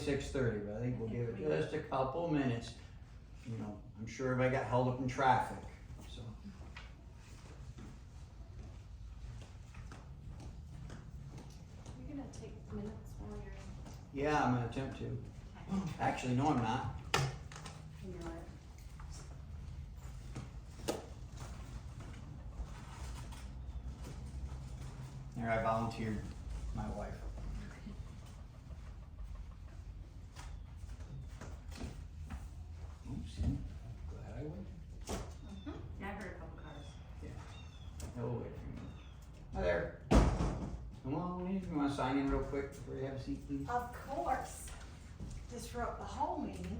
6:30, but I think we'll give it just a couple minutes. You know, I'm sure everybody got held up in traffic, so. You're gonna take minutes while you're. Yeah, I'm gonna attempt to. Actually, no, I'm not. You're right. There, I volunteered my wife. Oops, glad I waited. Yeah, I've heard a couple cars. Yeah, he'll wait for me. Hi there. Come on in, you wanna sign in real quick before you have a seat, please? Of course. Disrupt the whole meeting.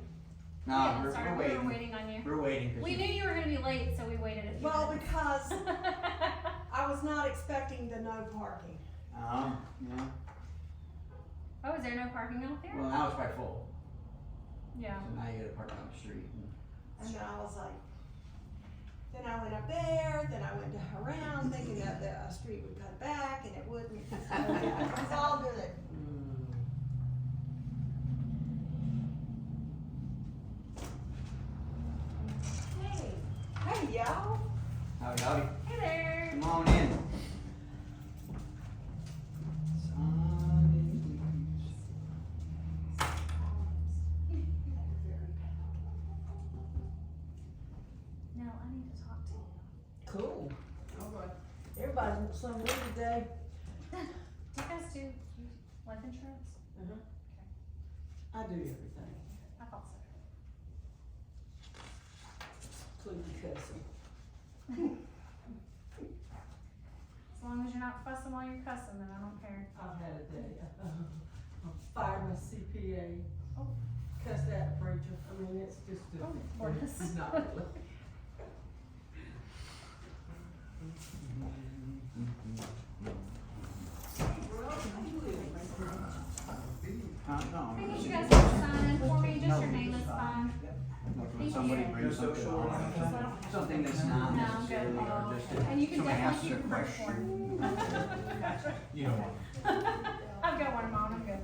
No, Yeah, we're sorry, we waiting. were waiting on you. We're waiting. 'Cause We knew you were gonna be late, so we waited a few Well, minutes. because I was not expecting the no parking. Yeah. Oh, is there no parking out there? Well, now it's by full. Yeah. So now you gotta park on the street. And then I was like, then I went up there, then I went around thinking that the street would cut back and it wouldn't. So yeah, it was all good. Hey, hey y'all. Howdy, howdy. Hey there. Come on in. No, I need to talk to you. Cool. All right. Everybody looks so good today. Do you guys do life insurance? I do everything, I thought so. including cussing. As long as you're not fussing while you're cussing, then I don't care. I've had a day. I fired my CPA. Oh. Cussed out the preacher. I mean, it's just a. Oh, goodness. It's not really. No. I think you guys have to sign in for me, just your name is fine. Like when Thank somebody you. brings something on, something that's not No, I'm good. necessarily, or just And you can somebody asks definitely a keep the first question. one. You don't want I've got one of mine, I'm good.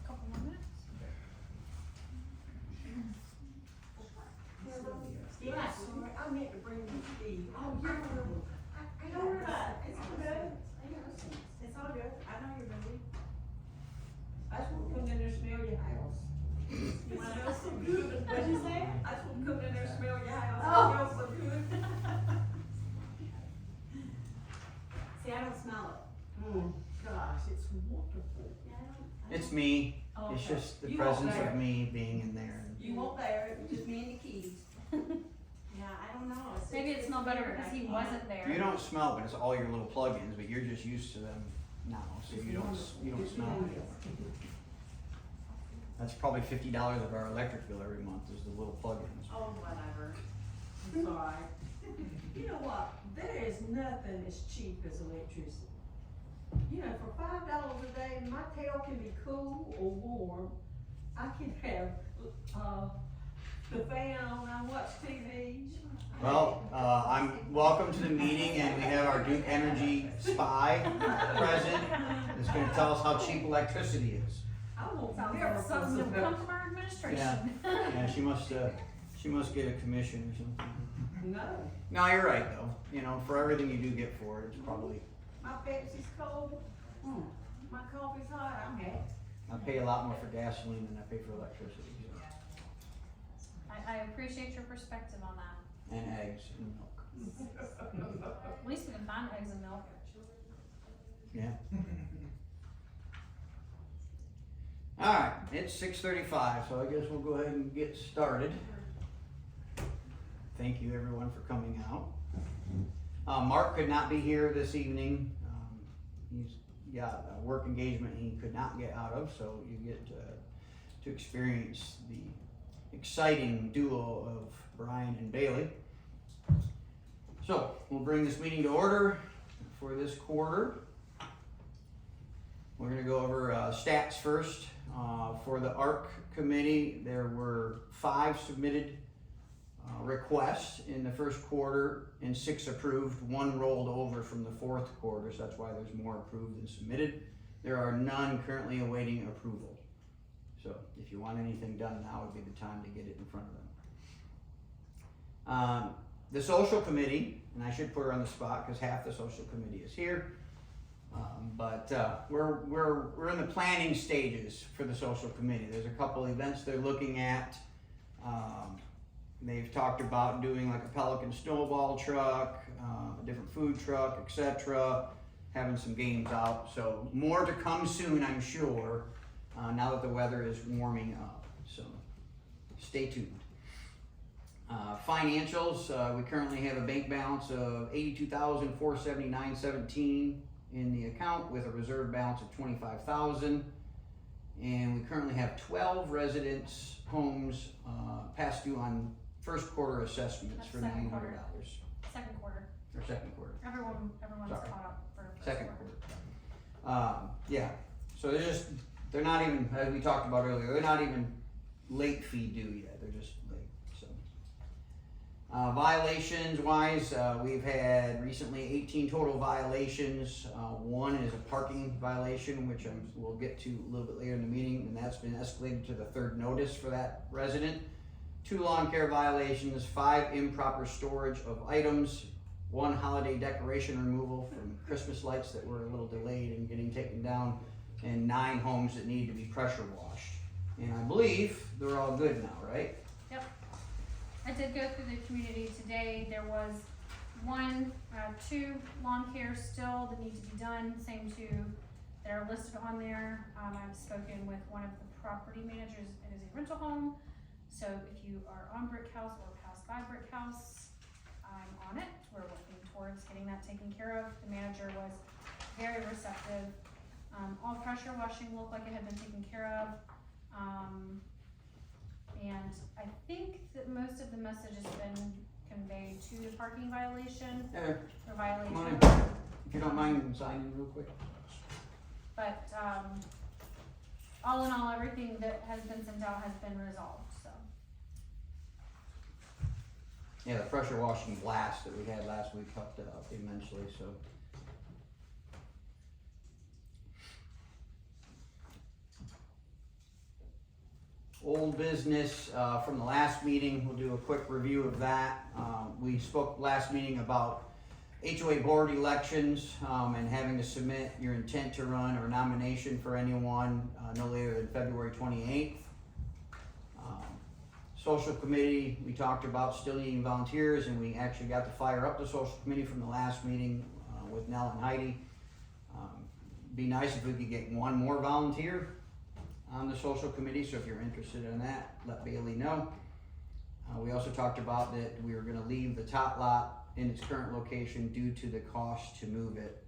Couple more minutes. Yeah, sorry, I meant to bring you tea. Oh, you're horrible. Don't worry about it. It's all good. It's all good. I know you're busy. I just want to come in there and smell your house. You smell so good. What'd you say? I just want to come in there and smell your house. It smells so good. See, I don't smell it. Gosh, it's wonderful. It's me, Oh, it's okay. just the You won't presence there. of me being in there. You won't there, it was just me and the keys. Yeah, I don't know. Maybe it smelled better because he wasn't there. You don't smell, but it's all your little plugins, but you're just used to them now, so you don't smell it. That's probably $50 of our electric bill every month is the little plugins. Oh, whatever. I'm sorry. You know what? There is nothing as cheap as electricity. You know, for $5 a day, my tail can be cool or warm. I can have, the fan on, I watch TV. Well, I'm welcome to the meeting, and we have our Duke Energy spy present. That's gonna tell us how cheap electricity is. I won't Sounds never like something put to come from our administration. Yeah, she must get a commission or something. No, No, you're right though. You know, for everything you do get for it, it's probably, my Pepsi's cold, my coffee's hot, I'm happy. I pay a lot more for gasoline than I pay for electricity. So. I appreciate your perspective on that. And eggs and milk. At least we can find eggs and milk. Yeah. Alright, it's 6:35, so I guess we'll go ahead and get started. Thank you everyone for coming out. Mark could not be here this evening. He's got a work engagement he could not get out of, so you get to experience the exciting duo of Brian and Bailey. So, we'll bring this meeting to order. for this quarter. We're gonna go over stats first. For the ARC committee, there were 5 submitted requests in the first quarter and 6 approved. 1 rolled over from the fourth quarter, so that's why there's more approved than submitted. There are none currently awaiting approval. So if you want anything done, now would be the time to get it in front of them. The social committee, and I should put her on the spot because half the social committee is here. But we're in the planning stages for the social committee. There's a couple events they're looking at. They've talked about doing like a Pelican snowball truck, a different food truck, etc. Having some games out. So more to come soon, I'm sure, now that the weather is warming up. So stay tuned. Financials, we currently have a bank balance of $82,479.17 in the account with a reserve balance of $25,000. And we currently have 12 residents' homes past due on first quarter assessments That's for second $900. quarter. Second quarter. Or second quarter. Everyone's Sorry. caught up for first Second quarter. quarter. Yeah, so they're not even, as we talked about earlier, they're not even late fee due yet, they're just late, so. Violations wise, we've had recently 18 total violations. 1 is a parking violation, which we'll get to a little bit later in the meeting, and that's been escalated to the 3rd notice for that resident. 2 lawn care violations, 5 improper storage of items, 1 holiday decoration removal from Christmas lights that were a little delayed in getting taken down, and 9 homes that need to be pressure washed. And I believe they're all good now, right? Yep. I did go through the community today. There was 2 lawn cares still that need to be done, same 2 that are listed on there. I've spoken with one of the property managers. It is a rental home. So if you are on Brick House or passed by Brick House, I'm on it. We're working towards getting that taken care of. The manager was very receptive. All pressure washing looked like it had been taken care of. And I think that most of the message has been conveyed to the parking violation, Heather, or come on violation. in. If you don't mind signing real quick. But, all in all, everything that has been sent out has been resolved, so. Yeah, the pressure washing blast that we had last week helped out immensely, so. Old business from the last meeting, we'll do a quick review of that. We spoke last meeting about HOA board elections and having to submit your intent to run or nomination for anyone no later than February 28th. Social committee, we talked about still needing volunteers, and we actually got to fire up the social committee from the last meeting with Nell and Heidi. Be nice if we could get 1 more volunteer on the social committee, so if you're interested in that, let Bailey know. We also talked about that we were gonna leave the top lot in its current location due to the cost to move it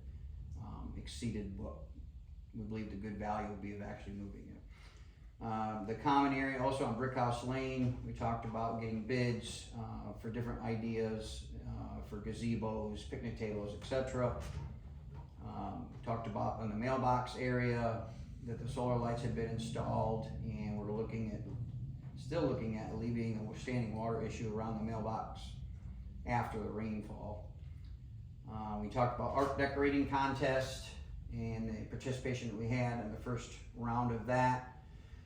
exceeded what we believe the good value would be of actually moving it. The common area, also on Brickhouse Lane, we talked about getting bids for different ideas for gazebos, picnic tables, etc. Talked about in the mailbox area that the solar lights had been installed, and we're still looking at alleviating the standing water issue around the mailbox after the rainfall. We talked about art decorating contest and the participation that we had in the first round of that.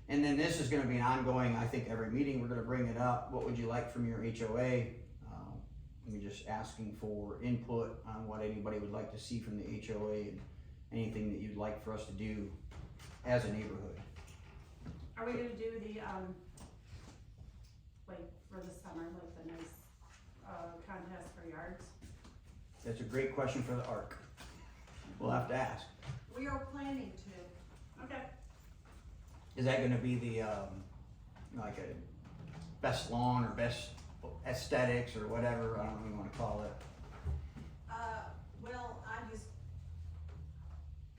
And then this is gonna be an ongoing, I think every meeting we're gonna bring it up. What would you like from your HOA? We're just asking for input on what anybody would like to see from the HOA and anything that you'd like for us to do as a neighborhood. Are we gonna do the, like, for the summer, like the nice, contest for yards? That's a great question for the ARC. We'll have to ask. We are planning to. Okay. Is that gonna be the, like a best lawn or best aesthetics or whatever, I don't know what you wanna call it? Well,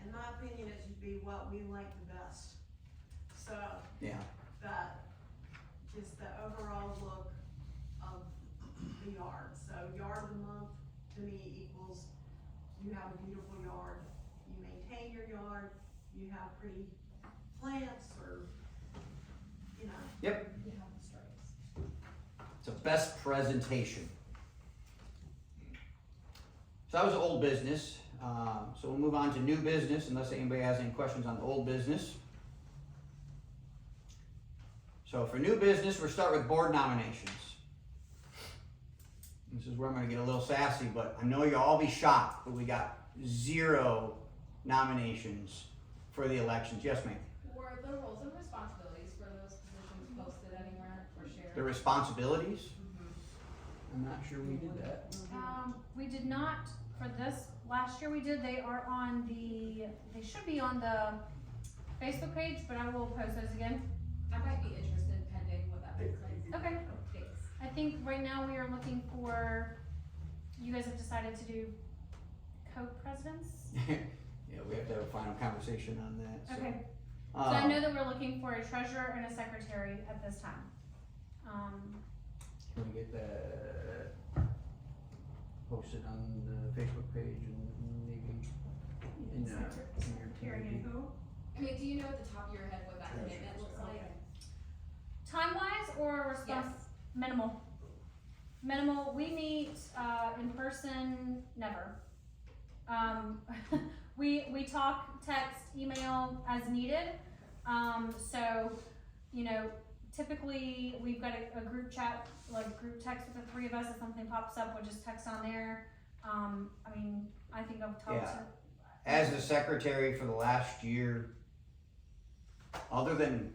in my opinion, it should be what we like the best. So, Yeah, just the overall look of the yard. So yard of the month to me equals you have a beautiful yard, you maintain your yard, you have pretty plants or, you know. Yep. You have the stripes. It's a best presentation. So that was old business. So we'll move on to new business unless anybody has any questions on the old business. So for new business, we'll start with board nominations. This is where I'm gonna get a little sassy, but I know you'll all be shocked, but we got 0 nominations for the elections. Yes, ma'am? Were the roles and responsibilities for those positions posted anywhere or shared? The responsibilities? I'm not sure we did that. We did not for this, last year we did, they should be on the Facebook page, but I will post those again. I might be interested pending what that looks like. Okay. Thanks. I think right now we are looking for, you guys have decided to do co-presidents? Yeah, we have to have a final conversation on that, so. Okay, so I know that we're looking for a treasurer and a secretary at this time. Can we get that posted on the Facebook page and maybe in your Secretary and who? I mean, do you know at the top of your head what that commitment looks like? Time-wise or response? Yes. Minimal. Minimal, we meet, in person, never. We talk, text, email as needed. So, you know, typically we've got a group chat, like group text with the 3 of us. If something pops up, we'll just text on there. I mean, I think I've talked Yeah. to. As the secretary for the last year, other than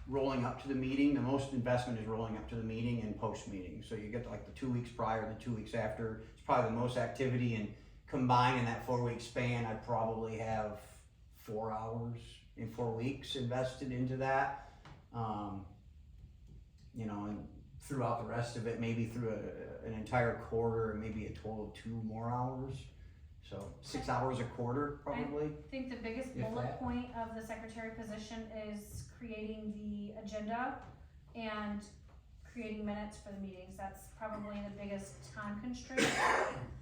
rolling up to the meeting, the most investment is rolling up to the meeting and post-meeting. So you get like the 2 weeks prior, the 2 weeks after, it's probably the most activity, and combined in that 4-week span, I probably have 4 hours in 4 weeks invested into that. You know, and throughout the rest of it, maybe through an entire quarter, maybe a total of 2 more hours. So 6 hours a quarter, probably. I think the biggest If bullet that. point of the secretary position is creating the agenda and creating minutes for the meetings. That's probably the biggest time constraint.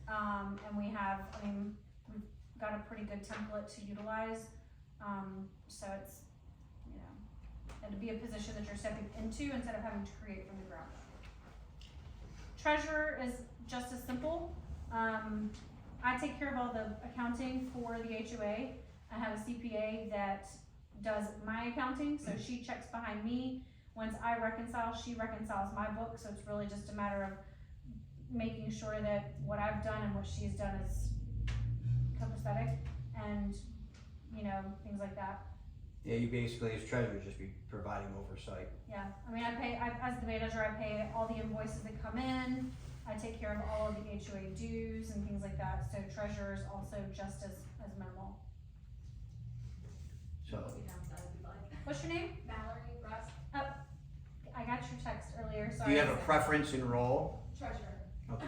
And we have, I mean, we've got a pretty good template to utilize. So it's, you know, it'd be a position that you're stepping into instead of having to create from the ground up. Treasurer is just as simple. I take care of all the accounting for the HOA. I have a CPA that does my accounting, so she checks behind me. Once I reconcile, she reconciles my book, so it's really just a matter of making sure that what I've done and what she's done is copacetic and, you know, things like that. Yeah, you basically, as treasurer, just be providing oversight. Yeah, I mean, as the manager, I pay all the invoices that come in. I take care of all of the HOA dues and things like that, so treasurer is also just as minimal. So, What's your name? Mallory, Russ, I got your text earlier, do sorry. you have a preference in role? treasurer. Okay.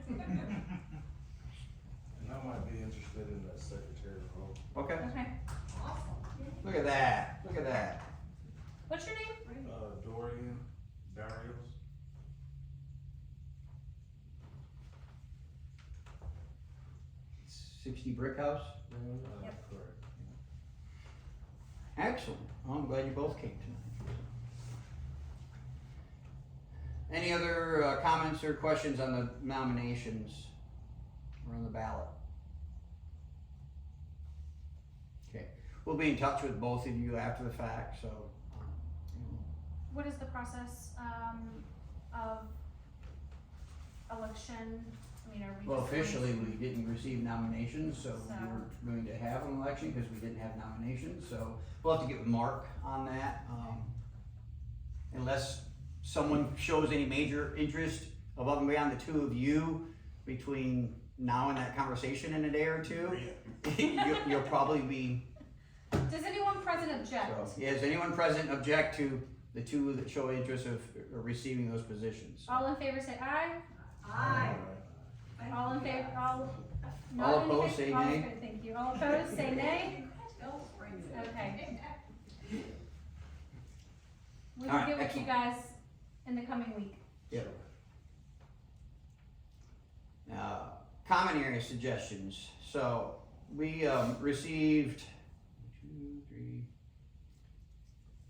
And I might be interested in that secretary role. Okay, Okay, Awesome. look at that, look at that. what's your name? Dorian Barrios. $60 brick house? Yep. Correct. Excellent. Well, I'm glad you both came tonight. Any other comments or questions on the nominations or on the ballot? Okay, we'll be in touch with both of you after the fact, so. What is the process, of election? I mean, are we Well, just going officially, to- we didn't receive nominations, so we So- weren't going to have an election because we didn't have nominations, so we'll have to get with Mark on that. Unless someone shows any major interest above and beyond the 2 of you between now and that conversation in a day or 2, you'll probably be, Does anyone present object? so, yeah, does anyone present object to the 2 that show interest of receiving those positions? All in favor say aye. Aye. All in favor, all. All not in opposed, favor- say all- nay. okay, thank you. All opposed, say nay. Okay. We will All right, get with you excellent. guys in the coming week. Yep. common area suggestions. So we received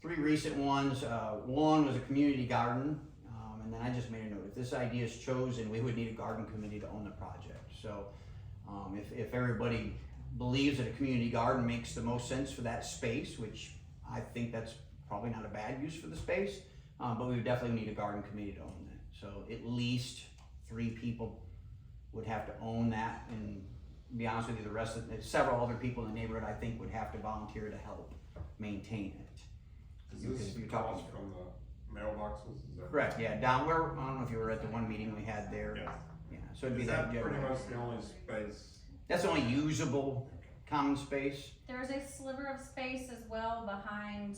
three recent ones. One was a community garden, and then I just made a note. If this idea is chosen, we would need a garden committee to own the project. So if everybody believes that a community garden makes the most sense for that space, which I think that's probably not a bad use for the space, but we would definitely need a garden committee to own that. So at least 3 people would have to own that, and to be honest with you, the rest of several other people in the neighborhood I think would have to volunteer to help maintain it. Is Because this you're talking- across from the mailboxes, is that? Correct, yeah, down where, I don't know if you were at the one meeting we had there. Yeah. Yeah, so it'd be Is that that pretty general. much the only space? That's the only usable common space. There's a sliver of space as well behind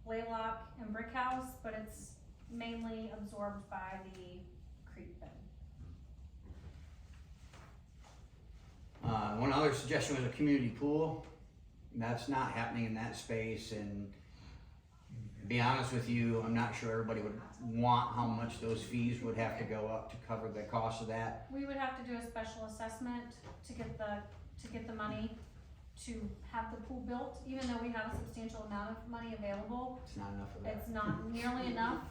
Laylock and Brick House, but it's mainly absorbed by the creek bed. One other suggestion was a community pool. That's not happening in that space, and to be honest with you, I'm not sure everybody would want how much those fees would have to go up to cover the cost of that. We would have to do a special assessment to get the money to have the pool built, even though we have a substantial amount of money available. It's not enough of that. It's not nearly enough.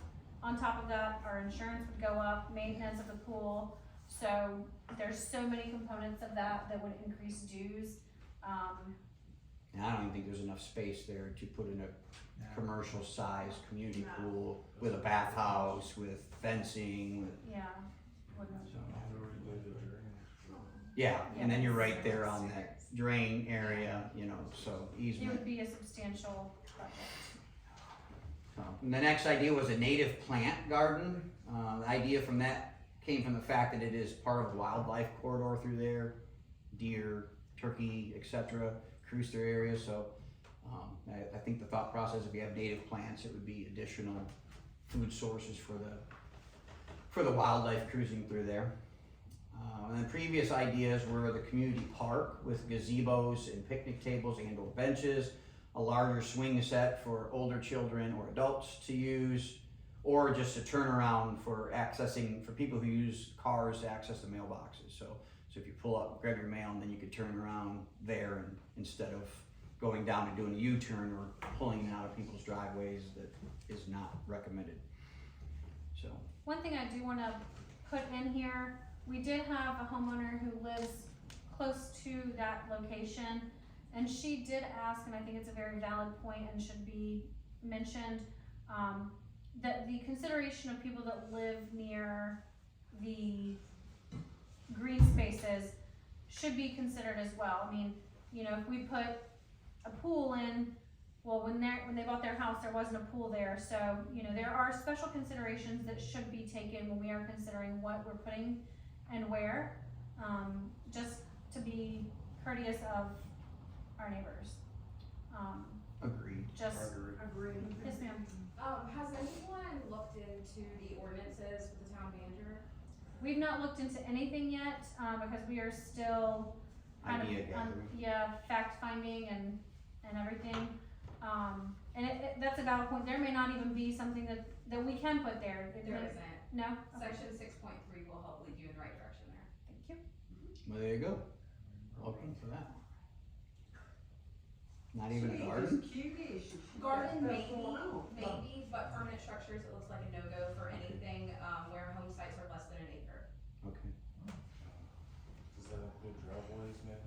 On top of that, our insurance would go up, maintenance of the pool. So there's so many components of that that would increase dues. And I don't even think there's enough space there to put in a commercial sized community pool with a bathhouse, with fencing, with, Yeah. wouldn't- so. Yeah, and then you're right there on that drain area, you know, so It easement. would be a substantial project. And the next idea was a native plant garden. The idea from that came from the fact that it is part of the wildlife corridor through there. Deer, turkey, etc. cruise through areas, so I think the thought process, if you have native plants, it would be additional food sources for the wildlife cruising through there. And the previous ideas were the community park with gazebos and picnic tables and or benches, a larger swing set for older children or adults to use, or just a turnaround for accessing, for people who use cars to access the mailboxes. So if you pull up, grab your mail, and then you could turn around there, and instead of going down and doing a U-turn or pulling it out of people's driveways, that is not recommended. So, One thing I do wanna put in here, we did have a homeowner who lives close to that location, and she did ask, and I think it's a very valid point and should be mentioned, that the consideration of people that live near the green spaces should be considered as well. I mean, you know, if we put a pool in, well, when they bought their house, there wasn't a pool there, so, you know, there are special considerations that should be taken when we are considering what we're putting and where, just to be courteous of our neighbors. agreed. Just, Agree. yes ma'am, Has anyone looked into the ordinances with the town manager? we've not looked into anything yet, because we are still kind of, Idea gathering. fact finding and everything. And that's a valid point, there may not even be something that we can put there. It There may- isn't. No? Okay. Section 6.3 will help lead you in the right direction there. Thank you. Well, there you go. Welcome to that. Not even a garden? Cute-ish. Garden That's going on. maybe, but permanent structures, it looks like a no-go for anything, where home sites are less than an acre. Okay. Does that include driveways, man?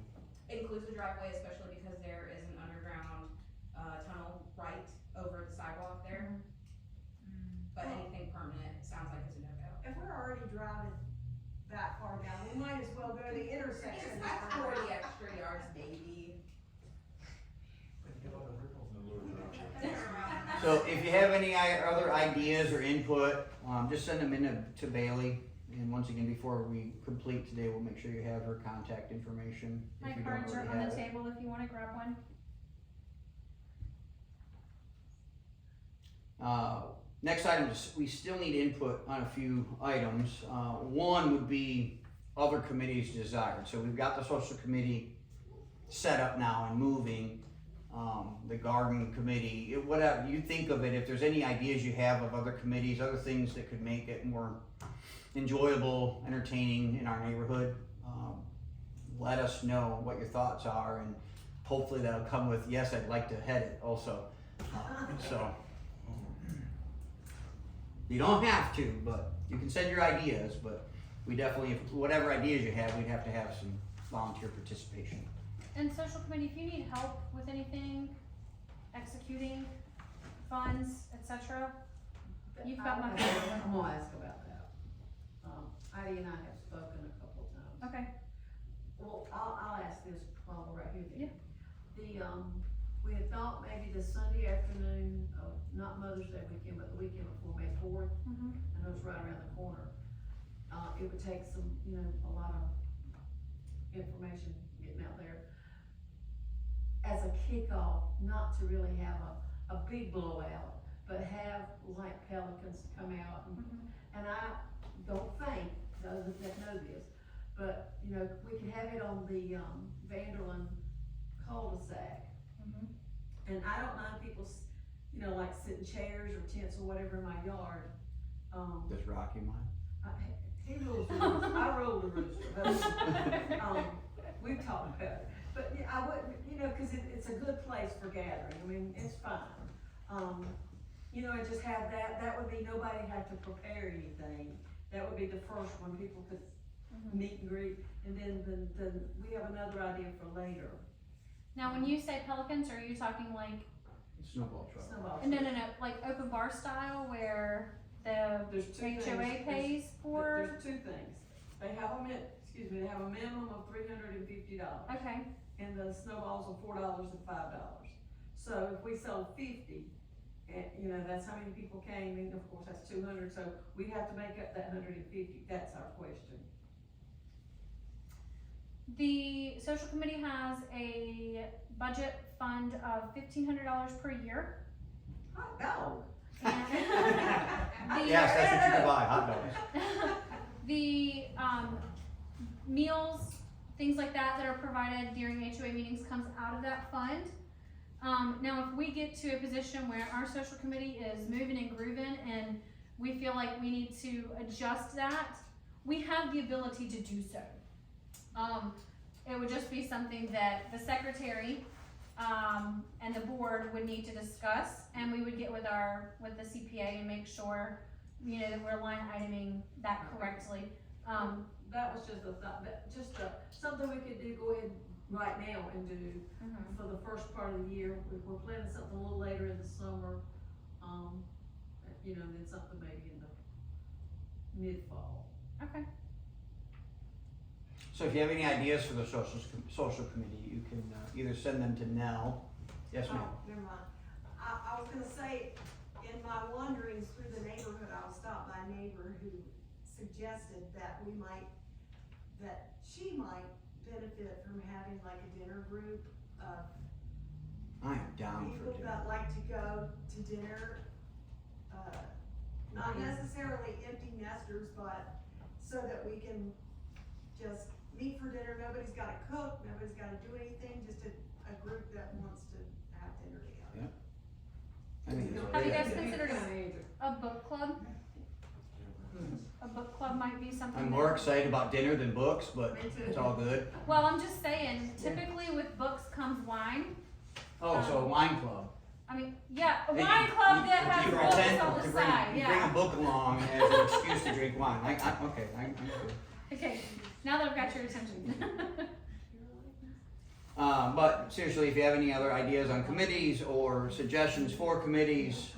It includes the driveway, especially because there is an underground, tunnel right over the sidewalk there. But anything permanent sounds like it's a no-go. If we're already driving that far down, we might as well go to the intersection. That's 40 extra yards, maybe. So if you have any other ideas or input, just send them in to Bailey. And once again, before we complete today, we'll make sure you have her contact information. My if you don't cards are already on have the it. table if you wanna grab one. Next item is, we still need input on a few items. One would be other committees desired. So we've got the social committee set up now and moving. The garden committee, whatever you think of it, if there's any ideas you have of other committees, other things that could make it more enjoyable, entertaining in our neighborhood, let us know what your thoughts are, and hopefully that'll come with, yes, I'd like to head it also. So, you don't have to, but you can send your ideas, but we definitely, if whatever ideas you have, we'd have to have some volunteer participation. And social committee, if you need help with anything, executing funds, etc., you've got my phone. I'm gonna ask about that. Heidi and I have spoken a couple of times. Okay. Well, I'll ask this while we're right here then. Yeah. We had thought maybe the Sunday afternoon, not Mother's Day weekend, but the weekend before May 4th, Mm-hmm. I know it's right around the corner. It would take some, a lot of information getting out there. As a kickoff, not to really have a big blowout, but have like Pelicans come out and I don't think, those that know this, but, we can have it on the, Vanderlyn cul-de-sac. Mm-hmm. And I don't mind people, like sit in chairs or tents or whatever in my yard. Does Rocky mind? He rules the roost, I rule the roost, but, we've talked about it. But yeah, I wouldn't, cause it's a good place for gathering, I mean, it's fine. And just have that would be, nobody had to prepare anything. That would be the first one, people could meet and greet, and then we have another idea for later. Now, when you say Pelicans, are you talking like, Snowball truck. Snowball. no, like open bar style where the There's two HOA things. pays for? There's two things. They have they have a minimum of $350. Okay, And the snowballs are $4 and $5. So if we sold 50, and that's how many people came, and of course that's 200, so we'd have to make up that 150, that's our question. the social committee has a budget fund of $1,500 per year. Hot dog. And Yes, that's what you can buy, hot dogs. the meals, things like that are provided during HOA meetings comes out of that fund. Now, if we get to a position where our social committee is moving and grooving and we feel like we need to adjust that, we have the ability to do so. It would just be something that the secretary and the board would need to discuss, and we would get with the CPA and make sure, that we're line iteming that correctly. That was just a thought, something we could do, go ahead right now and do for the first part of the year. We're planning something a little later in the summer, then something maybe in the mid-fall. Okay. So if you have any ideas for the social committee, you can either send them to Nell. Yes, ma'am. Oh, never mind. I was gonna say, in my wanderings through the neighborhood, I was stopped by a neighbor who suggested that she might benefit from having like a dinner group of I am down for people dinner. that like to go to dinner. Not necessarily empty nesters, but so that we can just meet for dinner. Nobody's gotta cook, nobody's gotta do anything, just a group that wants to have dinner together. I think it's a Have you great guys idea. considered a book club? A book club might be something. I'm that- more excited about dinner than books, but Me too. it's all good. Well, I'm just saying, typically with books comes wine. Oh, so a wine club. I mean, yeah, a Hey, wine club you- that you has pretend books on to the bring- side, You bring a yeah. book along as an excuse to drink wine. I'm good. Okay, now that I've got your attention. But seriously, if you have any other ideas on committees or suggestions for committees,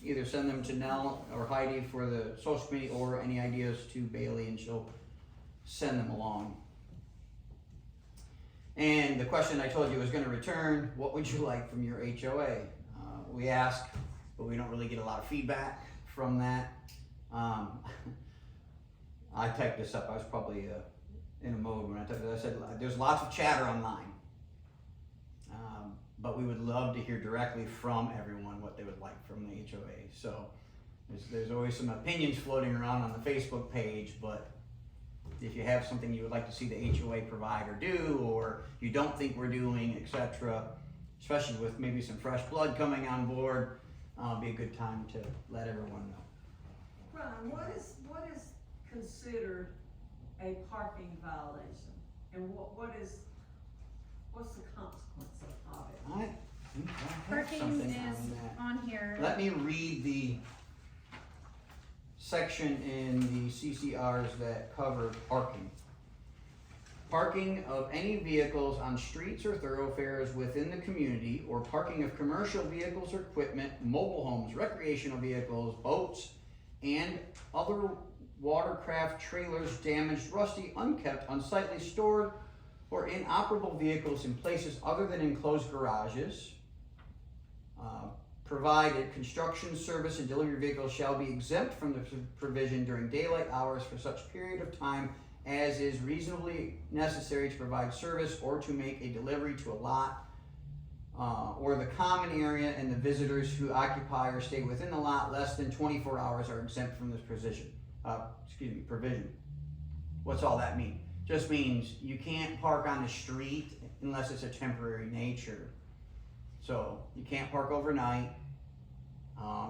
either send them to Nell or Heidi for the social committee, or any ideas to Bailey and she'll send them along. And the question I told you was gonna return, what would you like from your HOA? We ask, but we don't really get a lot of feedback from that. I typed this up, I was probably in a mode when I typed it. I said, there's lots of chatter online. But we would love to hear directly from everyone what they would like from the HOA. So there's always some opinions floating around on the Facebook page, but if you have something you would like to see the HOA provide or do, or you don't think we're doing, etc., especially with maybe some fresh blood coming on board, be a good time to let everyone know. Ron, what is considered a parking violation? And what's the consequence of it? I think I have Parking something is on that. on here. Let me read the section in the CCRs that cover parking. Parking of any vehicles on streets or thoroughfares within the community, or parking of commercial vehicles or equipment, mobile homes, recreational vehicles, boats, and other watercraft trailers damaged, rusty, unkept, unsightly, stored, or inoperable vehicles in places other than enclosed garages. Provided construction, service, and delivery vehicles shall be exempt from the provision during daylight hours for such period of time as is reasonably necessary to provide service or to make a delivery to a lot or the common area, and the visitors who occupy or stay within the lot less than 24 hours are exempt from this provision. What's all that mean? Just means you can't park on the street unless it's a temporary nature. So you can't park overnight.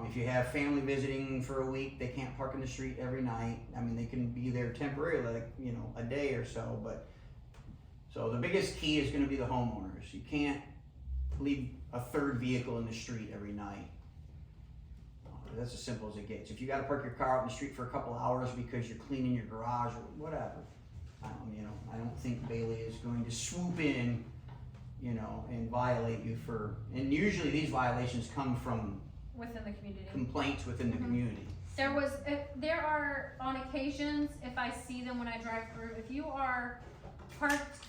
If you have family visiting for a week, they can't park in the street every night. I mean, they can be there temporarily, like, you know, a day or so, but so the biggest key is gonna be the homeowners. You can't leave a third vehicle in the street every night. That's as simple as it gets. If you gotta park your car out in the street for a couple hours because you're cleaning your garage or whatever, I don't think Bailey is going to swoop in, you know, and violate you and usually these violations come from Within the community. complaints within the Mhm. community. There are on occasions, if I see them when I drive through, if you are parked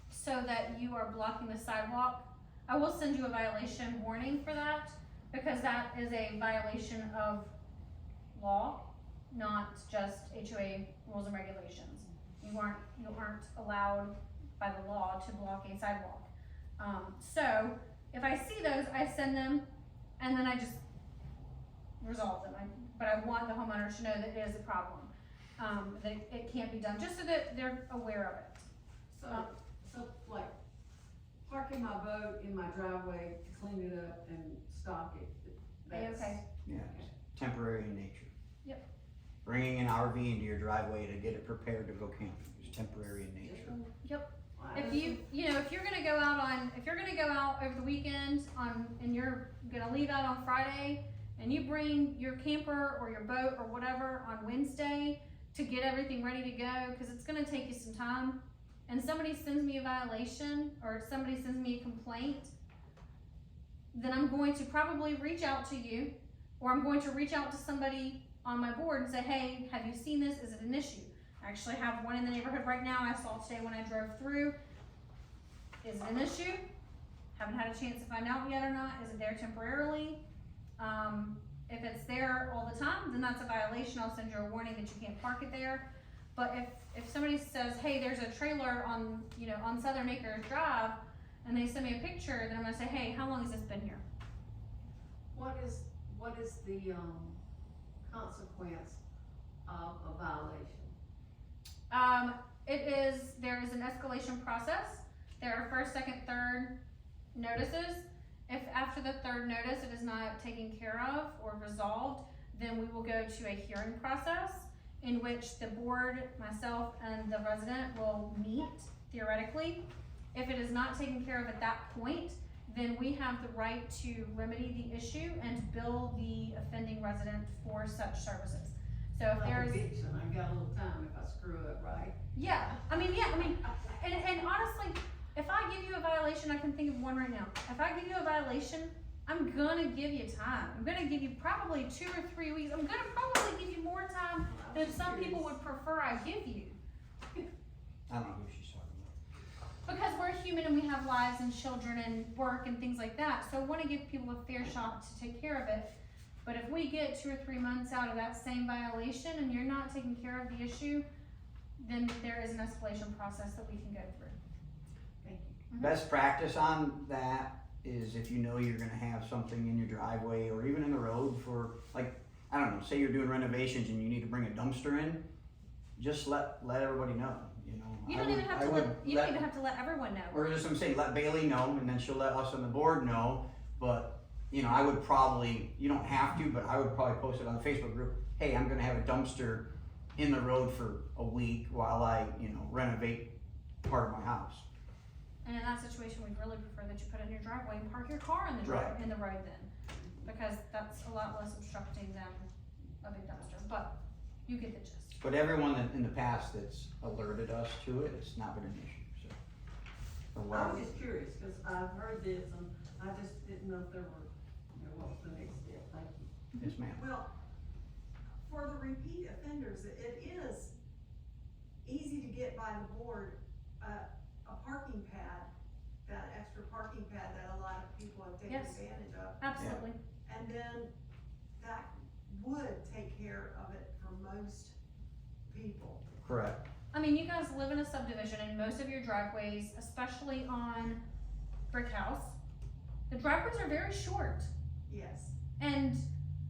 so that you are blocking the sidewalk, I will send you a violation warning for that, because that is a violation of law, not just HOA rules and regulations. You aren't allowed by the law to block a sidewalk. So if I see those, I send them, and then I just resolve them. But I want the homeowner to know that it is a problem, that it can't be done, just so that they're aware of it. So like, parking my boat in my driveway to clean it up and stock it, that's. Okay. Yeah, it's temporary in nature. Yep. Bringing an RV into your driveway to get it prepared to go camping is temporary in nature. Yep. Well, If you're gonna go out over the weekend and you're gonna leave out on Friday, and you bring your camper or your boat or whatever on Wednesday to get everything ready to go, cause it's gonna take you some time, and somebody sends me a violation or somebody sends me a complaint, then I'm going to probably reach out to you, or I'm going to reach out to somebody on my board and say, hey, have you seen this? Is it an issue? I actually have one in the neighborhood right now I saw today when I drove through. Is it an issue? Haven't had a chance to find out yet or not. Is it there temporarily? If it's there all the time, then that's a violation. I'll send you a warning that you can't park it there. But if somebody says, hey, there's a trailer on Southern Acres Drive, and they send me a picture, then I'm gonna say, hey, how long has this been here? What is the, consequence of a violation? There is an escalation process. There are first, second, third notices. If after the third notice it is not taken care of or resolved, then we will go to a hearing process in which the board, myself, and the resident will meet theoretically. If it is not taken care of at that point, then we have the right to remedy the issue and bill the offending resident for such services. So if Like there's, eviction, I got a little time if I screw up, right? and honestly, if I give you a violation, I can think of one right now. If I give you a violation, I'm gonna give you time. I'm gonna give you probably 2 or 3 weeks. I'm gonna probably give you more time than some people would prefer I give you. I don't know who she's talking about. Because we're human and we have lives and children and work and things like that. So I wanna give people a fair shot to take care of it. But if we get 2 or 3 months out of that same violation and you're not taking care of the issue, then there is an escalation process that we can go through. Thank you. Best practice on that is if you know you're gonna have something in your driveway or even in the road for, like, I don't know, say you're doing renovations and you need to bring a dumpster in, just let everybody know, you know. You don't even have to let everyone know. Or just I'm saying, let Bailey know, and then she'll let us on the board know, but, I would probably, you don't have to, but I would probably post it on the Facebook group, hey, I'm gonna have a dumpster in the road for a week while I, renovate part of my house. And in that situation, we'd really prefer that you put it in your driveway and park your car in the Right. in the road then, because that's a lot less obstructing than a big dumpster, but you get the gist. But everyone in the past that's alerted us to it, it's not been an issue, so. Or I whatever. was just curious, cause I've heard this and I just didn't know if there were, what was the next step, thank you. Yes, ma'am. Well, for the repeat offenders, it is easy to get by the board, a parking pad, that extra parking pad that a lot of people have taken Yes. advantage of. Absolutely. And then that would take care of it for most people. Correct. I mean, you guys live in a subdivision and most of your driveways, especially on Brick House, the driveways are very short. Yes. And,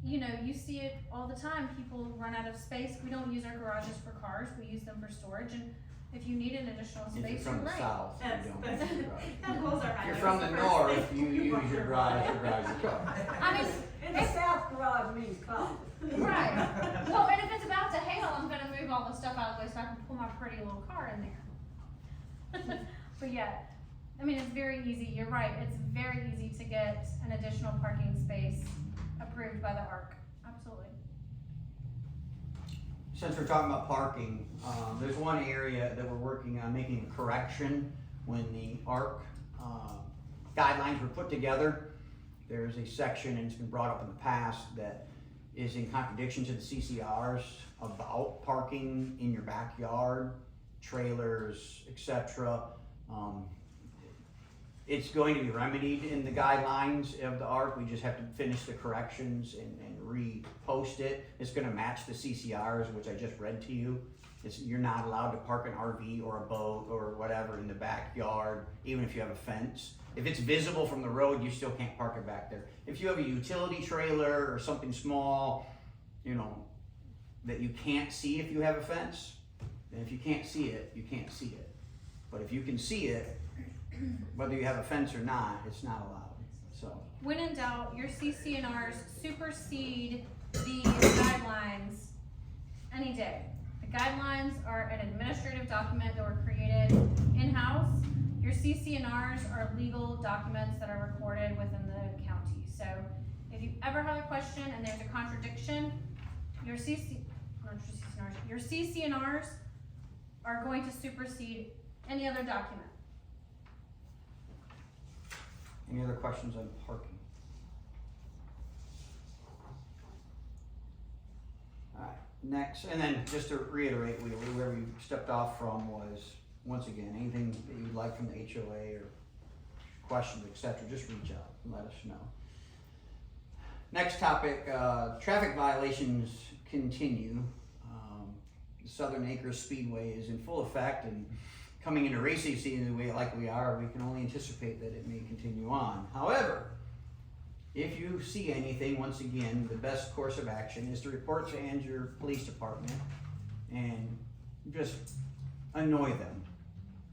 you know, you see it all the time, people run out of space, we don't use our garages for cars, we use them for storage, and if you need an additional If you're space, from you're the right. south, you That's- don't. that's- use your garage. That blows our If you're mind. from the That's first north, thing you use your want garage to drive your car. I mean, In the south, garage means closet. right, well, and if it's about to hail, I'm gonna move all the stuff out of the way so I can pull my pretty little car in there. But yeah, I mean, it's very easy, you're right, it's very easy to get an additional parking space approved by the ARC, absolutely. Since we're talking about parking, there's one area that we're working on making a correction when the ARC guidelines were put together. There's a section, and it's been brought up in the past, that is in contradiction to the CCRs about parking in your backyard, trailers, etc. It's going to be remedied in the guidelines of the ARC. We just have to finish the corrections and repost it. It's gonna match the CCRs, which I just read to you. You're not allowed to park an RV or a boat or whatever in the backyard, even if you have a fence. If it's visible from the road, you still can't park it back there. If you have a utility trailer or something small, you know, that you can't see if you have a fence, then if you can't see it, you can't see it. But if you can see it, whether you have a fence or not, it's not allowed, so. When in doubt, your CCNRs supersede the guidelines any day. The guidelines are an administrative document that were created in-house. Your CCNRs are legal documents that are recorded within the county. So if you ever have a question and there's a contradiction, your CCNRs are going to supersede any other document. Any other questions on parking? Alright, next, and then just to reiterate, where we stepped off from was, once again, anything that you'd like from the HOA or questions, etc., just reach out and let us know. Next topic, traffic violations continue. The Southern Acres Speedway is in full effect, and coming into racing season the way like we are, we can only anticipate that it may continue on. However, if you see anything, once again, the best course of action is to report to your police department and just annoy them.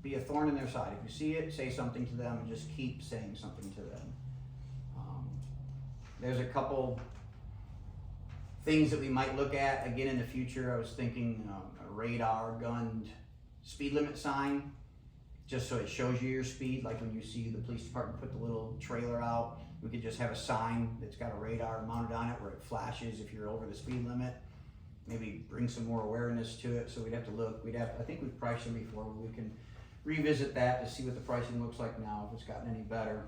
Be a thorn in their side. If you see it, say something to them and just keep saying something to them. There's a couple things that we might look at again in the future. I was thinking a radar gunned speed limit sign, just so it shows you your speed. Like when you see the police department put the little trailer out, we could just have a sign that's got a radar mounted on it where it flashes if you're over the speed limit. Maybe bring some more awareness to it. So we'd have to look. I think we've priced them before, but we can revisit that to see what the pricing looks like now, if it's gotten any better.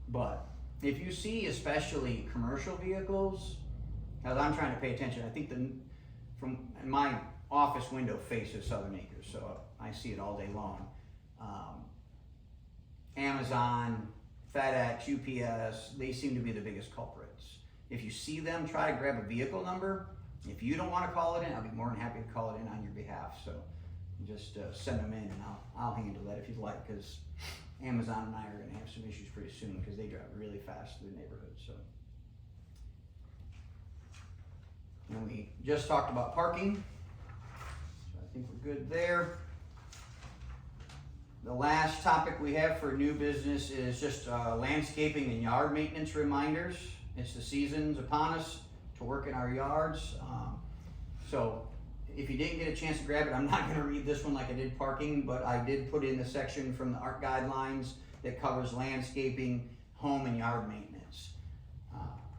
But if you see especially commercial vehicles, as I'm trying to pay attention, I think from my office window faces Southern Acres, so I see it all day long. Amazon, FedEx, UPS, they seem to be the biggest culprits. If you see them, try to grab a vehicle number. If you don't want to call it in, I'll be more than happy to call it in on your behalf. So just send them in and I'll handle that if you'd like, because Amazon and I are going to have some issues pretty soon because they drive really fast through the neighborhood. So. And we just talked about parking. So I think we're good there. The last topic we have for new business is just landscaping and yard maintenance reminders. It's the season's upon us to work in our yards. So if you didn't get a chance to grab it, I'm not gonna read this one like I did parking, but I did put in the section from the ARC guidelines that covers landscaping, home and yard maintenance.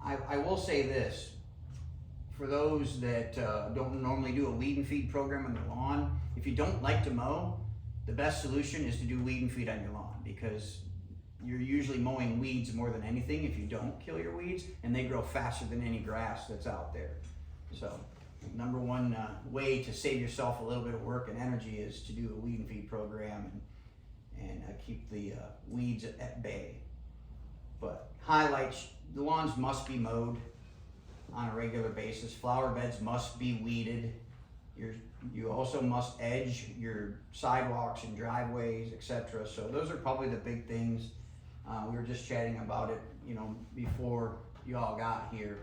I will say this, for those that don't normally do a weed and feed program on their lawn, if you don't like to mow, the best solution is to do weed and feed on your lawn, because you're usually mowing weeds more than anything if you don't kill your weeds, and they grow faster than any grass that's out there. So, number one way to save yourself a little bit of work and energy is to do a weed and feed program and keep the weeds at bay. But highlights, the lawns must be mowed on a regular basis. Flower beds must be weeded. You also must edge your sidewalks and driveways, etc. So those are probably the big things. We were just chatting about it, you know, before you all got here.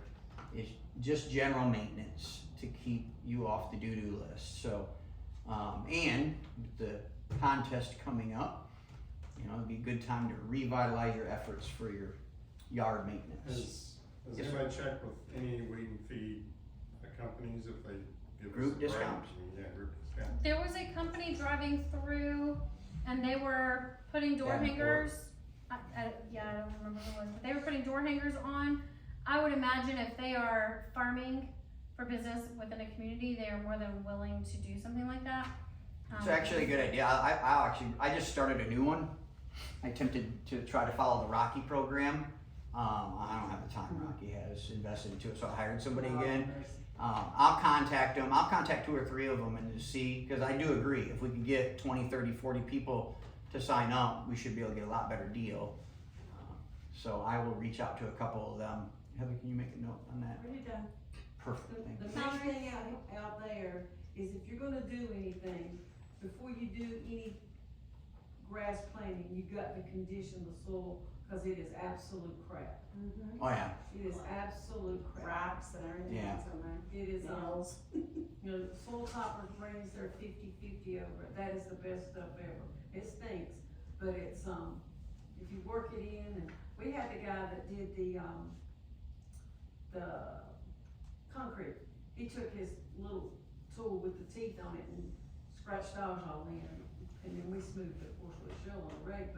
Is just general maintenance to keep you off the doo-doo list. So, and the contest coming up, you know, it'd be a good time to revitalize your efforts for your yard maintenance. Has Yes, anybody checked with any weed and feed companies if they give us Group a break? discounts? Yeah, group discount. There was a company driving through and they were putting door Davenport. hangers. Yeah, I don't remember who it was, but they were putting door hangers on. I would imagine if they are farming for business within a community, they are more than willing to do something like that. It's actually a good idea. I just started a new one. I attempted to try to follow the Rocky program. I don't have the time Rocky has invested into it, so I hired somebody again. I'll contact them. I'll contact 2 or 3 of them and just see, because I do agree, if we could get 20, 30, 40 people to sign up, we should be able to get a lot better deal. So I will reach out to a couple of them. Heather, can you make a note on that? Already done. Perfect, thank you. The main thing out there is if you're gonna do anything, before you do any grass planting, you got to condition the soil, cause it is absolute crap. Oh yeah, It is absolute crap. Rocks and everything Yeah. else in there. It is, Nails. you know, soil topper brings their 50/50 over it, that is the best stuff ever. It stinks, but it's, if you work it in, and we had the guy that did the concrete, he took his little tool with the teeth on it and scratched ours all in, and then we smoothed it, of course, with shell on the rag,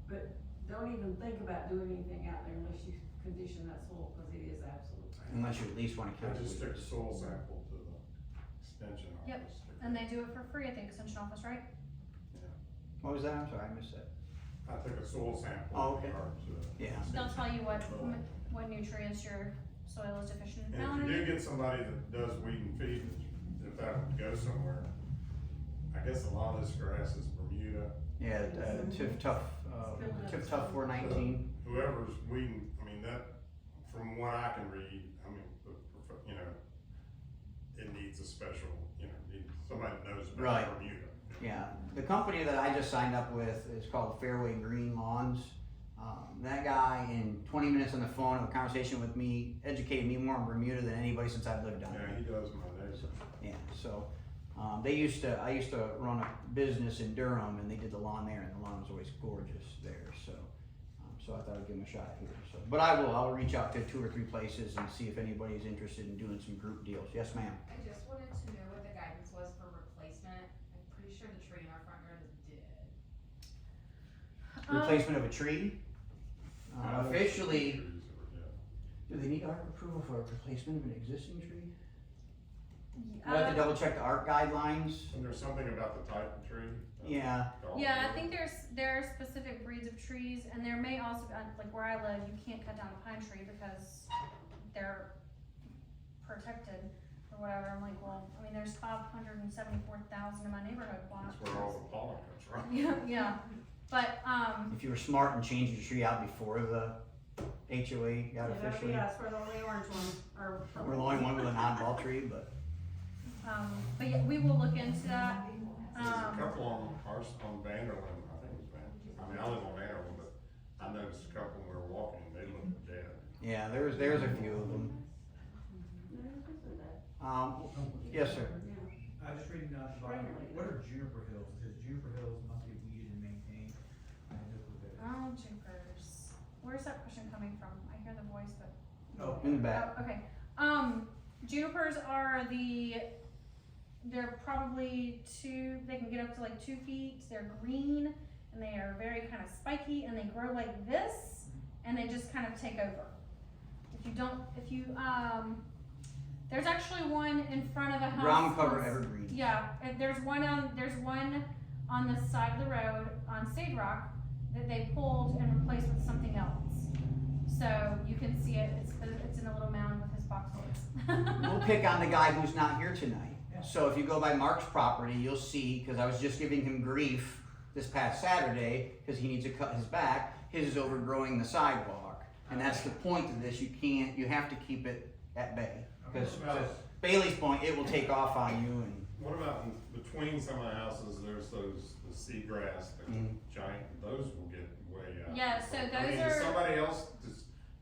but don't even think about doing anything out there unless you condition that soil, cause it is absolute crap. unless you at least want to kill I just the took a weeds. soil sample to the extension Yep. office. And they do it for free at the extension office, right? What was that? I'm sorry, I missed that. I took a soil sample. Oh, in the okay. yard to the Yeah. They'll extension. tell you what nutrients your soil is deficient in. And if you do get somebody that does weed and feed, if that would go somewhere, I guess a lot of this grass is Bermuda. Yeah, Tip Tough 419. Whoever's weeding, I mean, that, from what I can read, I mean, you know, it needs a special, you know, somebody that knows Right. about Bermuda. Yeah, the company that I just signed up with is called Fairway Green Lawns. That guy, in 20 minutes on the phone, of a conversation with me, educated me more on Bermuda than anybody since I've lived down Yeah, there. he does my neighbor. Yeah, so I used to run a business in Durham, and they did the lawn there, and the lawn was always gorgeous there. So I thought I'd give him a shot here. So, but I'll reach out to 2 or 3 places and see if anybody's interested in doing some group deals. Yes, ma'am. I just wanted to know what the guidance was for replacement. I'm pretty sure the tree in our front yard is dead. Replacement of a tree. Officially, Trees that were dead. do they need ARC approval for a replacement of an existing tree? Uh, I have to double check the ARC guidelines. And there's something about the type of tree? Yeah. Yeah, I think there are specific breeds of trees, and there may also be, like where I live, you can't cut down a pine tree because they're protected or whatever. I'm like, well, I mean, there's 574,000 in my neighborhood. Why That's not? where all the pollen comes from. Yeah, yeah, but If you were smart and changed your tree out before the HOA got officially. Yeah, that's where the only orange one, or. We're the only one with an oddball tree, but yeah, we will look into that. There's a couple on ours, on Vanderland, I think it was Vanderland, I mean, I live on Vanderland, but I noticed a couple when we were walking, they looked dead. yeah, there's a few of them. Yes, sir. I was just reading down at the bottom, what are juniper hills? It says juniper hills must be weeded and maintained. I had no clue what that is. Oh, junipers. Where's that question coming from? I hear the voice, but. Oh, In the back. Oh, okay. Junipers are the they're probably they can get up to like 2 feet, they're green, and they are very kind of spiky, and they grow like this, and they just kind of take over. There's actually one in front of a house. Ground cover evergreen. Yeah, and there's one on the side of the road on Sage Rock that they pulled and replaced with something else. So you can see it, it's in a little mound with his boxwoods. We'll pick on the guy who's not here tonight. So if you go by Mark's property, you'll see, because I was just giving him grief this past Saturday, because he needs to cut his back, his is overgrowing the sidewalk. And that's the point of this, you have to keep it at bay. Because to Bailey's point, it will take off on you and. What about between some of the houses, there's the seagrass, the giant, those will get way out. Yeah, so I those mean, are. does somebody else,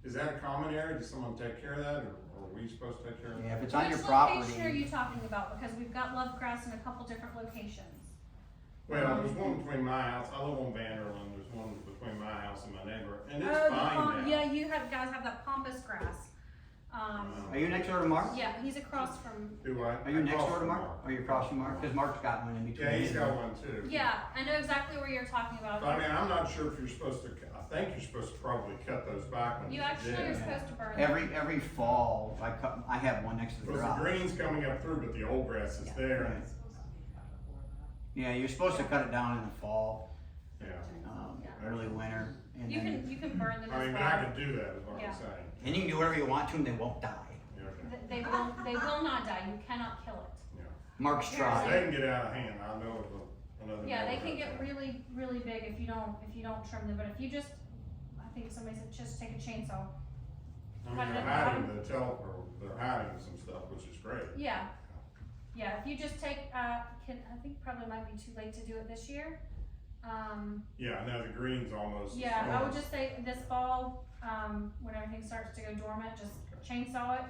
is that a common area? Does someone take care of that, or are we supposed to take care of that? Yeah, if it's on your Which property. location are you talking about? Because we've got love grass in a couple different locations. Well, there's one between my house, I live on Vanderland, there's one between my house and my neighbor, and it's fine now. Yeah, you guys have that pampas grass. Are you next door to Mark? Yeah, he's across from. Do I? Are you next Across door to from Mark? Are you across from Mark? Because Mark's got one in between. Yeah, he's his. got one too. Yeah, I know exactly where you're talking about. But I mean, I'm not sure if you're supposed to, I think you're supposed to probably cut those back when You you actually dig. are supposed to burn them. Every fall, I have one next to the Because the garage. green's coming up through, but the old grass is there. Right. Yeah, you're supposed to cut it down in the fall, Yeah. early winter, and You then, can burn them I as mean, well. but I could do that, is what Yeah. I'm saying. and you can do whatever you want to and they won't die. Yeah, okay. They will not die. You cannot kill it. Yeah. Mark's They tried. can get out of hand, I know of another. Yeah, they neighbor can out get there. really, really big if you don't trim them. But if you just, I think somebody said just take a chainsaw. I mean, cut it they're at the hiding they're hiding some stuff, which is great. Yeah. Yeah, if you just take, I think probably might be too late to do it this year. Yeah, I know the green's almost. Yeah, I would just say this fall, when everything starts to go dormant, just chainsaw it,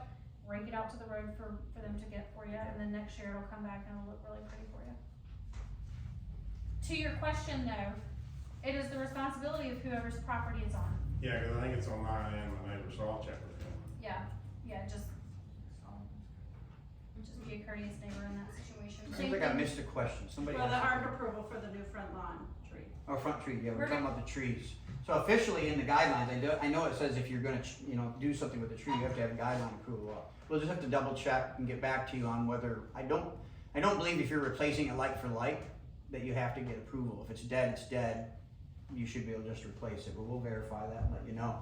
rake it out to the road for them to get for you, and then next year it'll come back and it'll look really pretty for you. To your question though, it is the responsibility of whoever's property it's on. Yeah, cause I think it's on mine and my neighbor, so I'll check with him. Yeah, just be a courteous neighbor in that situation. Seems Same like I thing- missed a question, somebody Well, the asked. ARC approval for the new front lawn tree. Oh, front tree, yeah, we're We're talking about the trees. So officially in the guidelines, I know it says if you're gonna, do something with the tree, you have to have guideline approval. We'll just have to double check and get back to you on whether, I don't believe if you're replacing it like for like, that you have to get approval. If it's dead, it's dead. You should be able to just replace it, but we'll verify that and let you know.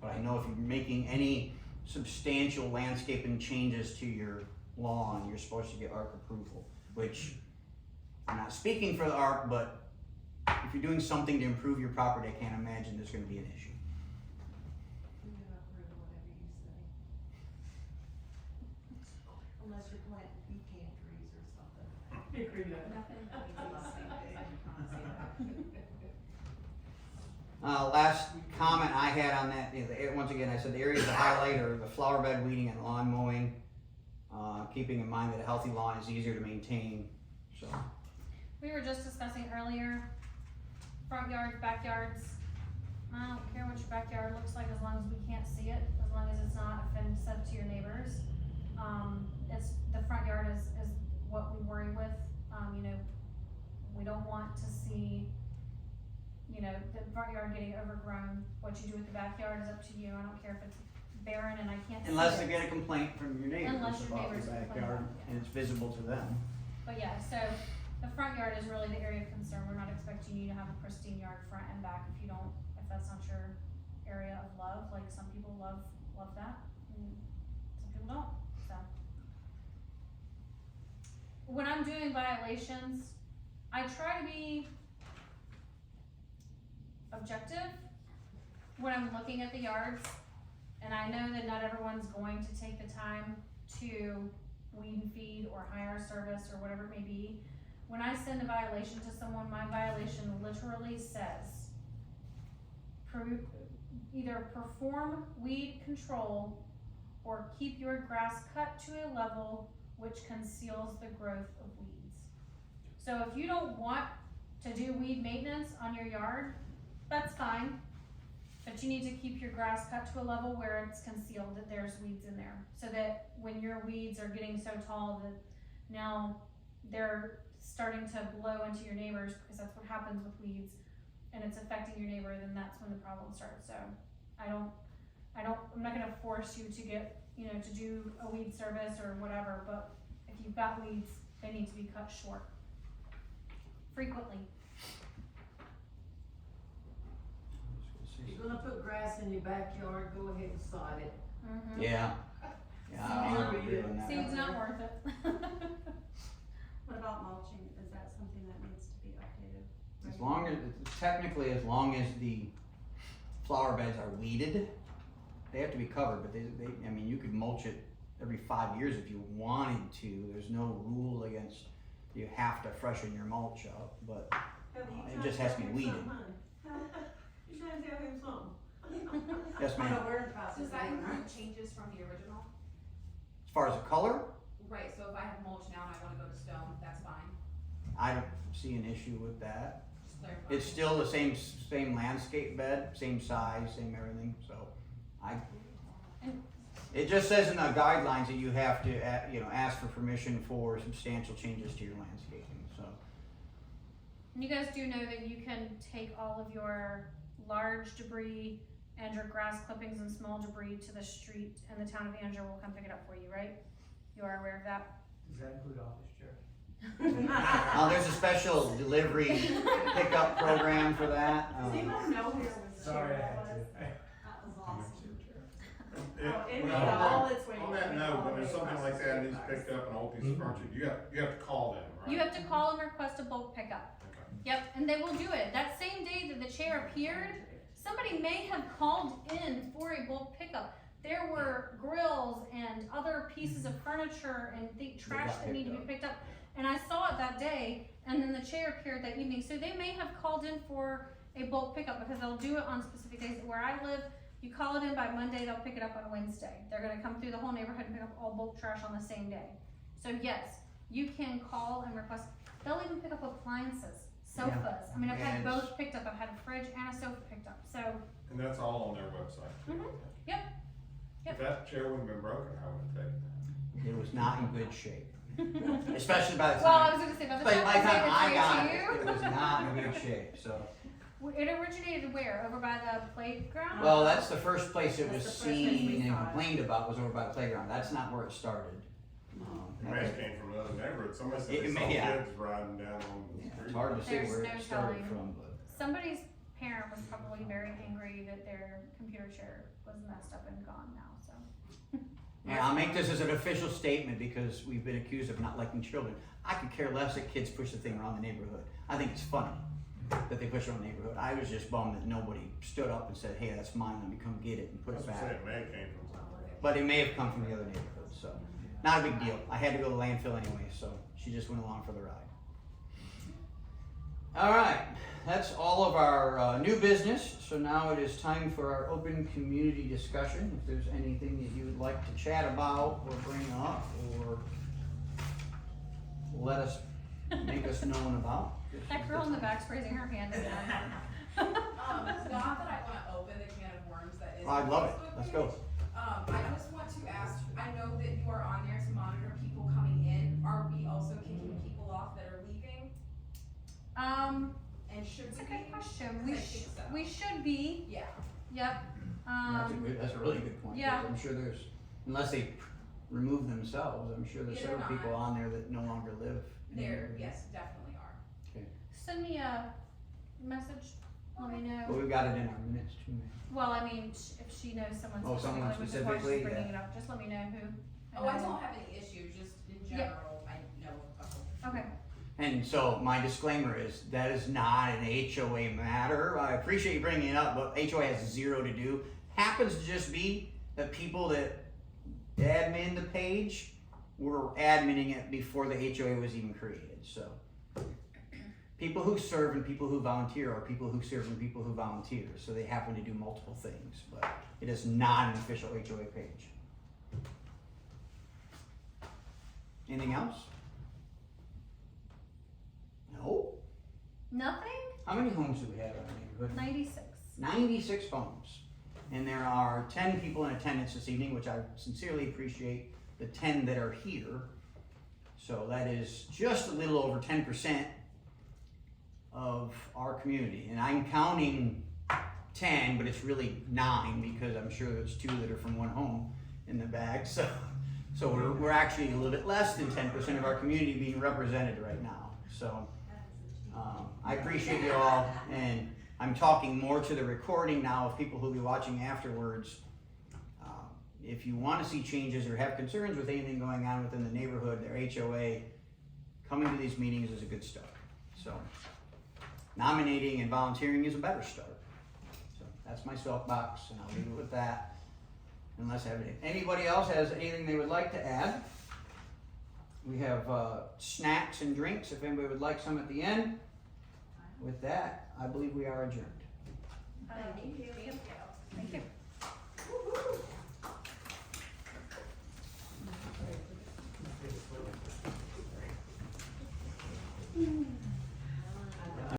But I know if you're making any substantial landscaping changes to your lawn, you're supposed to get ARC approval, which I'm not speaking for the ARC, but if you're doing something to improve your property, I can't imagine there's gonna be an issue. I'm gonna approve whatever you say. Unless you're planting pecan trees or something. Last comment I had on that, once again, I said the areas to highlight are the flower bed weeding and lawn mowing. Keeping in mind that a healthy lawn is easier to maintain, so. We were just discussing earlier, front yards, backyards. I don't care what your backyard looks like as long as we can't see it, as long as it's not offensive to your neighbors. It's, the front yard is what we worry with, we don't want to see, the front yard getting overgrown. What you do with the backyard is up to you, I don't care if it's barren and I can't see it. Unless they get a complaint from your neighbors Unless your about your neighbors complain backyard about it, yeah. and it's visible to them. But yeah, so the front yard is really the area of concern. We're not expecting you to have a pristine yard front and back if that's not your area of love. Like some people love that, and some people don't, so. When I'm doing violations, I try to be objective when I'm looking at the yards. And I know that not everyone's going to take the time to weed and feed or hire a service or whatever it may be. When I send a violation to someone, my violation literally says, either perform weed control or keep your grass cut to a level which conceals the growth of weeds. So if you don't want to do weed maintenance on your yard, that's fine. But you need to keep your grass cut to a level where it's concealed, that there's weeds in there. So that when your weeds are getting so tall that now they're starting to blow into your neighbors, because that's what happens with weeds, and it's affecting your neighbor, then that's when the problem starts. So I'm not gonna force you to get, to do a weed service or whatever, but if you've got weeds, they need to be cut short. Frequently. If you're gonna put grass in your backyard, go ahead and sod it. Mm-hmm. Yeah. Yeah, I'll agree on that. Seed's not worth it. What about mulching? Is that something that needs to be updated? As long as, technically, as long as the flower beds are weeded, they have to be covered, but I mean, you could mulch it every 5 years if you wanted to. There's no rule against, you have to freshen your mulch up, but it just has to be weeded. You trying to tell him something? Yes, I ma'am. know we're in the process. Does that of doing include changes from the original? As far as the color, Right, so if I have mulch now and I wanna go to stone, that's fine, I don't see an issue with that. just clarify. It's still the same landscape bed, same size, same everything, so it just says in the guidelines that you have to, ask for permission for substantial changes to your landscaping, so. And you guys do know that you can take all of your large debris and your grass clippings and small debris to the street, and the town of Andrew will come pick it up for you, right? You are aware of that? Does that include office chair? There's a special delivery pickup program for that. Does anyone know where it was? Sorry, I had was? to. That was awesome. Yeah, It well, made all its way. on that note, when there's all the way something like across that the needs street. picked up, an old piece of furniture, you have to call them, right? You have to call and request a bulk pickup. Okay. Yep, and they will do it. That same day that the chair appeared, somebody may have called in for a bulk pickup. There were grills and other pieces of furniture and the trash that need to be picked up. And I saw it that day, and then the chair appeared that evening. So they may have called in for a bulk pickup, because they'll do it on specific days. Where I live, you call it in by Monday, they'll pick it up on Wednesday. They're gonna come through the whole neighborhood and pick up all bulk trash on the same day. So yes, you can call and request. They'll even pick up appliances, sofas. I mean, I've had And- both picked up. I've had a fridge and a sofa picked up. So And that's all on their website. Mhm. Yep. If that chair wouldn't have been broken, I would have taken that. It was not in good shape, especially by the well, I time, was gonna say by the by time the time I I got say it, it it was not in good shape, so. It originated where? Over by the playground? Well, that's the first place it was That's the first place we seen and saw it. complained about, was over by the playground. That's not where it started. It that may was- have came from another neighborhood, somebody said It they saw may- yeah. kids riding down on the Yeah, street. it's hard to say There's where no it started telling. from, but. Somebody's parent was probably very angry that their computer chair was messed up and gone now, so. And I'll make this as an official statement because we've been accused of not liking children. I could care less that kids push the thing around the neighborhood. I think it's funny that they push it around the neighborhood. I was just bummed that nobody stood up and said, hey, that's mine, let me come get it and put That's it what I'm back. saying, it may have came from somewhere. But it may have come from the other neighborhood, so. Not a big deal. I had to go to the landfill anyway, so she just went along for the ride. All right, that's all of our new business. So now it is time for our open community discussion. If there's anything that you would like to chat about or bring up or make us known about. That girl in the back's raising her hand again. Not that I wanna open the can of worms that is. I'd love it. Facebook Let's page. go. I just want to ask, I know that you are on there to monitor people coming in, are we also kicking people off that are leaving? And should It's we a be? good question. I think so. We should be, Yeah, yep. That's a really good point. yeah. I'm sure there's, unless they remove themselves, I'm sure there's Yeah, they're several people not. on there that no longer live. in the there, area. yes, definitely are. Send me a message, let me But know. we've got it in our minutes too, man. Well, I mean, if she knows someone Oh, someone specifically, specifically, before she's yeah. bringing it up, just let me know who. Oh, I know. don't have any issues, just in Yeah. general, I know a couple. Okay, And so my disclaimer is that is not an HOA matter. I appreciate you bringing it up, but HOA has zero to do. Happens to just be that people that admin the page were adminning it before the HOA was even created, so. People who serve and people who volunteer are people who serve and people who volunteer, so they happen to do multiple things, but it is not an official HOA page. Anything else? No? nothing? How many homes do we have in our neighborhood? 96. 96 phones. And there are 10 people in attendance this evening, which I sincerely appreciate the 10 that are here. So that is just a little over 10% of our community. And I'm counting 10, but it's really 9 because I'm sure there's 2 that are from one home in the bag. So we're actually a little bit less than 10% of our community being represented right now. So I appreciate you all, and I'm talking more to the recording now of people who'll be watching afterwards. If you want to see changes or have concerns with anything going on within the neighborhood, their HOA, coming to these meetings is a good start. So nominating and volunteering is a better start. So that's my soapbox, and I'll leave it with that. Unless anybody else has anything they would like to add. We have snacks and drinks if anybody would like some at the end. With that, I believe we are adjourned. Thank you.